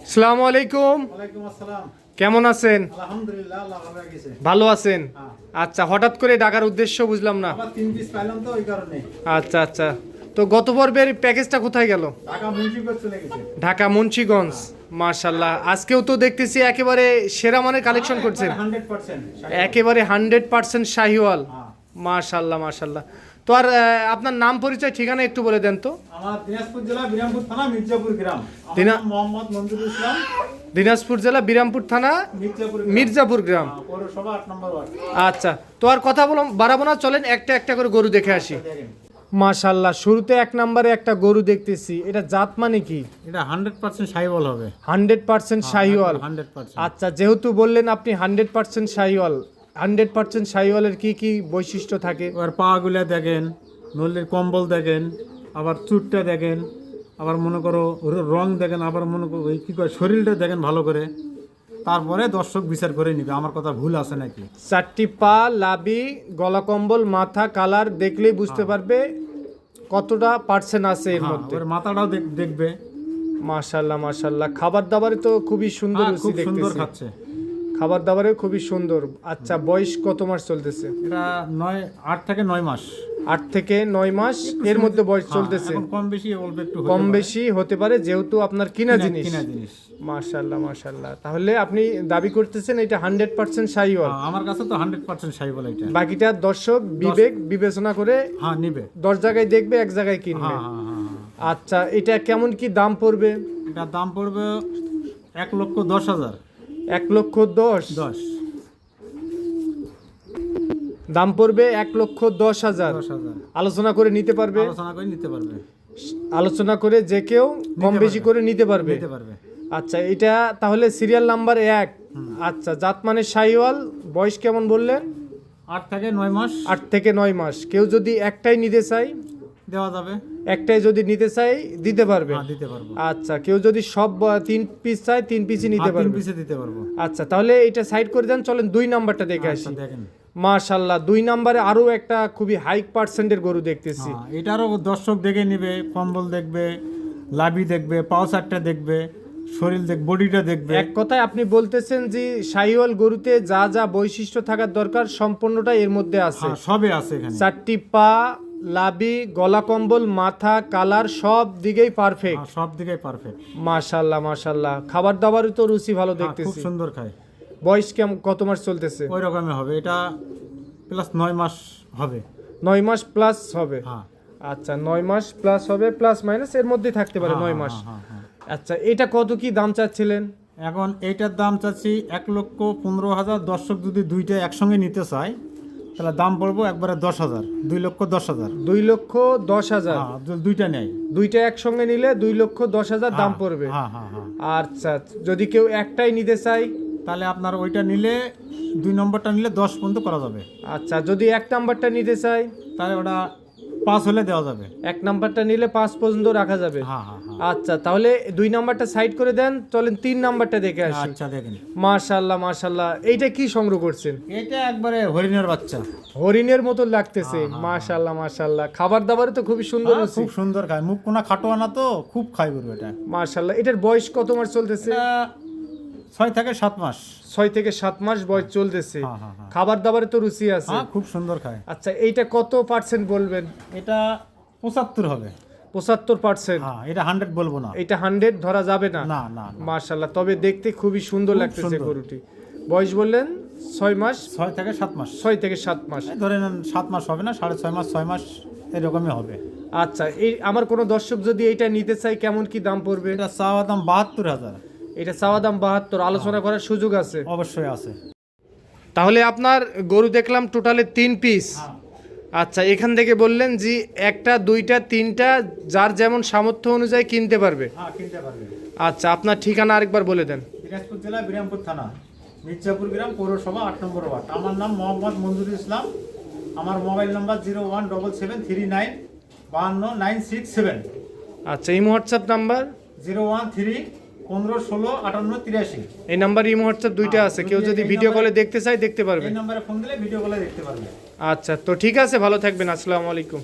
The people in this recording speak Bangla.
আসসালামু আলাইকুম। ওয়ালাইকুম আসসালাম। কেমন আছেন? আলহামদুলিল্লাহ, আল্লাহ ভালো রেখেছে। ভালো আছেন? হ্যাঁ। আচ্ছা, হঠাৎ করে ডাকার উদ্দেশ্য বুঝলাম না। আবার 3 পিস পাইলাম তো ওই কারণে। আচ্ছা আচ্ছা, তো গত পর্বের প্যাকেজটা কোথায় গেল? ঢাকা মুন্সিগঞ্জ চলে গেছে। ঢাকা মুন্সিগঞ্জ। মাশাল্লাহ, আজকেও তো দেখতেছি একেবারে সেরা মানের কালেকশন করছেন। 100% একেবারে 100% শাহিওয়াল। হ্যাঁ। মাশাল্লাহ মাশাল্লাহ। তো আর আপনার নাম পরিচয় ঠিকানা একটু বলে দেন তো। আমার দিনাজপুর জেলা বিরামপুর থানা মির্জাপুর গ্রাম। আমার দিনা- নাম মোহাম্মদ মঞ্জুরুল ইসলাম। দিনাজপুর জেলা বিরামপুর থানা মির্জাপুর গ্রাম। পৌরসভা 8 নম্বর ওয়ার্ড। আচ্ছা, তো আর কথা বাড়াবো না, চলেন একটা একটা করে গরু দেখে আসি। দেখেন, মাশাল্লাহ, শুরুতে এক নম্বরে একটা গরু দেখতেছি, এটা জাত মানে কি? এটা 100% শাহিওয়াল হবে। 100% শাহিওয়াল। 100%। আচ্ছা, যেহেতু বললেন আপনি 100% শাহিওয়াল, 100% শাহিওয়ালের কি কি বৈশিষ্ট্য থাকে? ওর পাগুলা দেখেন, নলির কম্বল দেখেন, আবার চুটটা দেখেন, আবার মনে করো রং দেখেন, আবার মনে করো ওই কি করে শরীরটা দেখেন ভালো করে, তারপরে দর্শক বিচার করে নিবে আমার কথা ভুল আছে নাকি। চারটি পা, লাবি, গলা কম্বল, মাথা, কালার দেখলেই বুঝতে পারবে কতটা পার্সেন্ট আছে এর মধ্যে। ওর মাথাটাও দেখবে। মাশাল্লাহ মাশাল্লাহ, খাবার দাবারে তো খুবই সুন্দর রুচি খুব সুন্দর দেখতেছি। খাচ্ছে। খাবার দাবারে খুবই সুন্দর। আচ্ছা, বয়স কত মাস চলতেছে? এটা 8 থেকে 9 মাস। 8 থেকে 9 মাস এর মধ্যে বয়স চলতেছে। এখন কম বেশি অল্প একটু হতে কম পারে। বেশি হতে পারে, যেহেতু আপনার কিনা জিনিস। কিনা জিনিস। মাশাআল্লাহ মাশাআল্লাহ, তাহলে আপনি দাবি করতেছেন এটা 100% শাহিওয়াল। আমার কাছে তো 100% শাহিওয়াল এটা। বাকিটা দর্শক বিবেক বিবেচনা করে হ্যাঁ নিবে। 10 জায়গায় দেখবে, এক জায়গায় কিনবে। হ্যাঁ হ্যাঁ হ্যাঁ। আচ্ছা, এটা কেমন কি দাম পড়বে? এটা দাম পড়বে 1,10,000। 1,10,000 10 দাম পড়বে 1,10,000। 10,000 আলোচনা করে নিতে পারবে। আলোচনা করে নিতে পারবে। আলোচনা করে যে কেউ কম বেশি করে নিতে পারবে। নিতে পারবে। আচ্ছা, এটা তাহলে সিরিয়াল নাম্বার 1। আচ্ছা, জাত মানে শাহিওয়াল। বয়স কেমন বললেন? 8 থেকে 9 মাস। 8 থেকে 9 মাস। কেউ যদি একটাই নিতে চাই? দেওয়া যাবে। একটাই যদি নিতে চাই দিতে পারবে? হ্যাঁ দিতে পারবো। আচ্ছা, কেউ যদি সব 3 পিস চাই 3 পিসই নিতে 3 পারবে? পিসে দিতে পারবো। আচ্ছা, তাহলে এটা সাইড করে দেন, চলেন 2 নাম্বারটা দেখে আসি। আচ্ছা, দেখেন। মাশাআল্লাহ, 2 নাম্বারে আরো একটা খুবই হাই পার্সেন্টের গরু দেখতেছি। হ্যাঁ, এটারও দর্শক দেখে নিবে, কম্বল দেখবে, লাভি দেখবে, পাউসারটা দেখবে, শরীর বডিটা দেখবে। এক কথায় আপনি বলতেছেন যে শাহিওয়াল গরুতে যা যা বৈশিষ্ট্য থাকার দরকার সম্পূর্ণটা এর মধ্যে আছে। হ্যাঁ, সবই আছে এখানে। 4টি পা, লাবি, গলা কম্বল, মাথা, কালার সব দিকেই পারফেক্ট। হ্যাঁ, সব দিকেই পারফেক্ট। মাশাআল্লাহ মাশাআল্লাহ, খাবার দাবারও তো রুচি ভালো খুব দেখতেছি। সুন্দর খায়। বয়স কত মাস চলতেছে? ওই রকমই হবে, এটা প্লাস 9 মাস হবে। 9 মাস প্লাস হবে। হ্যাঁ। আচ্ছা, 9 মাস প্লাস হবে, প্লাস মাইনাস এর মধ্যে থাকতে পারে 9 মাস। হ্যাঁ, হ্যাঁ। আচ্ছা, এটা কত কি দাম চাচ্ছিলেন? এখন এইটার দাম চাচ্ছি 1,15,000। দর্শক যদি দুইটা একসঙ্গে নিতে চায় তাহলে দাম পড়বো একবারে 10,000। 2,10,000। 2,10,000। হ্যাঁ, দুইটা নেয়। দুইটা একসঙ্গে নিলে 2,10,000 দাম পড়বে। হ্যাঁ হ্যাঁ হ্যাঁ। আচ্ছা, যদি কেউ একটাই নিতে চাই? তাহলে আপনার ওইটা নিলে 2 নম্বরটা নিলে 10 পর্যন্ত করা যাবে। আচ্ছা, যদি 1 নাম্বারটা নিতে চাই? তাহলে ওটা 5 হলে দেওয়া যাবে। 1 নাম্বারটা নিলে 5 পর্যন্ত রাখা যাবে। হ্যাঁ হ্যাঁ হ্যাঁ। আচ্ছা, তাহলে 2 নাম্বারটা সাইড করে দেন, চলেন 3 নাম্বারটা দেখে আসি। আচ্ছা, দেখেন। মাশাআল্লাহ মাশাআল্লাহ, এইটা কি সংগ্রহ করছেন? এটা একবারে হরিণের বাচ্চা। হরিণের মতো লাগতেছে। মাশাআল্লাহ মাশাআল্লাহ, খাবার দাবারে তো খুবই সুন্দর হ্যাঁ, রুচি। খুব সুন্দর খায়, মুখ কোনা খাটোয়া না তো, খুব খায় গরু এটা। মাশাআল্লাহ, এটার বয়স কত মাস চলতেছে? এটা 6 থেকে 7 মাস। 6 থেকে 7 মাস বয়স চলতেছে। হ্যাঁ, হ্যাঁ, হ্যাঁ। খাবার দাবারে তো রুচি আছে। হ্যাঁ, খুব সুন্দর খায়। আচ্ছা, এইটা কত পার্সেন্ট বলবেন? এটা 75 হবে। 75%। হ্যাঁ, এটা 100 বলবো না। এটা 100 ধরা যাবে না? না না না। মাশাআল্লাহ, তবে দেখতে খুবই সুন্দর খুব লাগতেছে সুন্দর। গরুটি। বয়স বললেন 6 মাস? 6 থেকে 7 মাস। 6 থেকে 7 মাস। এই ধরে নেন 7 মাস হবে না, 6.5 মাস, 6 মাস এরকমই হবে। আচ্ছা, এই আমার কোনো দর্শক যদি এইটা নিতে চাই কেমন কি দাম পড়বে? এটা চাওয়া দাম 72,000। এটা চাওয়া দাম 72, আলোচনা করার সুযোগ আছে? অবশ্যই আছে। তাহলে আপনার গরু দেখলাম টোটালে 3 পিস। আচ্ছা, এখান থেকে বললেন যে একটা, দুইটা, তিনটা যার যেমন সামর্থ্য অনুযায়ী কিনতে পারবে। হ্যাঁ, কিনতে পারবে। আচ্ছা, আপনার ঠিকানা আরেকবার বলে দেন। দিনাজপুর জেলা বিরামপুর থানা মির্জাপুর গ্রাম, পৌরসভা 8 নম্বর ওয়ার্ড। আমার নাম মোহাম্মদ মঞ্জুরুল ইসলাম। আমার মোবাইল নাম্বার 01773952967। আচ্ছা, ইমো হোয়াটসঅ্যাপ নাম্বার? 01315165883। এই নাম্বার ইমো হোয়াটসঅ্যাপ দুইটা আছে, কেউ যদি ভিডিও কলে দেখতে চায় দেখতে পারবে। এই নম্বরে ফোন দিলে ভিডিও কলে দেখতে পারবে। আচ্ছা, তো ঠিক আছে, ভালো থাকবেন। আসসালামু আলাইকুম।